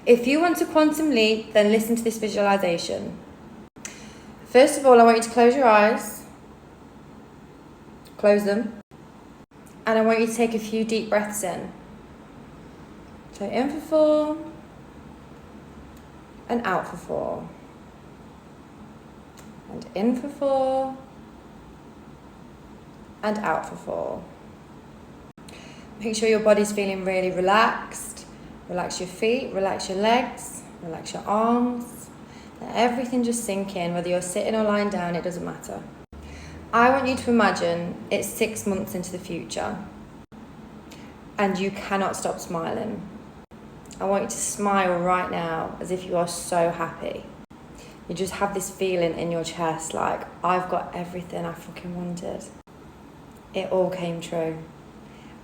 If you want to quantum leap, then listen to this visualization. First of all, I want you to close your eyes. Close them. And I want you to take a few deep breaths in. So in for 4 and out for 4. And in for 4 and out for 4. Make sure your body's feeling really relaxed. Relax your feet, relax your legs, relax your arms. Let everything just sink in, whether you're sitting or lying down, it doesn't matter. I want you to imagine it's 6 months into the future and you cannot stop smiling. I want you to smile right now as if you are so happy. You just have this feeling in your chest like, I've got everything I fucking wanted. It all came true.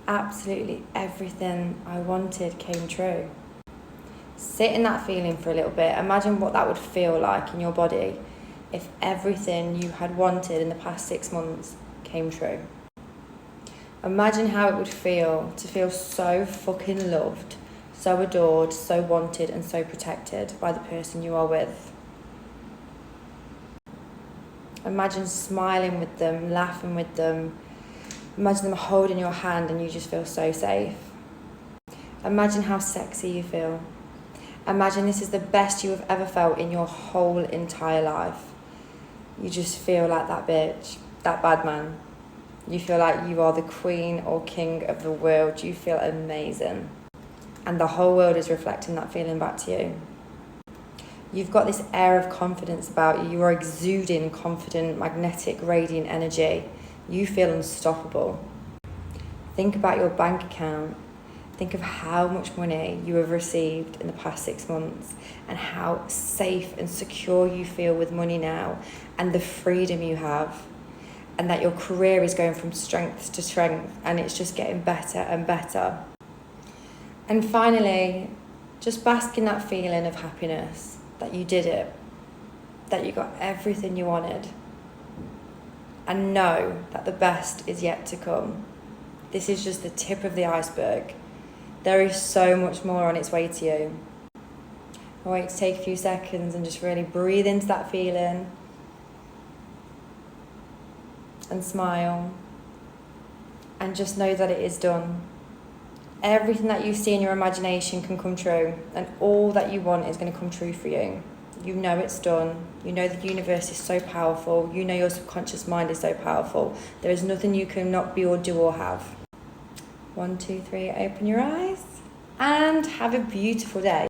Absolutely everything I wanted came true. Sit in that feeling for a little bit. Imagine what that would feel like in your body if everything you had wanted in the past 6 months came true. Imagine how it would feel to feel so fucking loved, so adored, so wanted and so protected by the person you are with. Imagine smiling with them, laughing with them. Imagine them holding your hand and you just feel so safe. Imagine how sexy you feel. Imagine this is the best you have ever felt in your whole entire life. You just feel like that bitch, that bad man. You feel like you are the queen or king of the world. You feel amazing. And the whole world is reflecting that feeling back to you. You've got this air of confidence about you. You are exuding confident, magnetic, radiant energy. You feel unstoppable. Think about your bank account. Think of how much money you have received in the past 6 months and how safe and secure you feel with money now and the freedom you have, and that your career is going from strength to strength and it's just getting better and better. And finally, just bask in that feeling of happiness, that you did it, that you got everything you wanted. And know that the best is yet to come. This is just the tip of the iceberg. There is so much more on its way to you. I want you to take a few seconds and just really breathe into that feeling. And smile. And just know that it is done. Everything that you see in your imagination can come true. And all that you want is going to come true for you. You know it's done. You know the universe is so powerful. You know your subconscious mind is so powerful. There is nothing you cannot be or do or have. 1, 2, 3, open your eyes and have a beautiful day.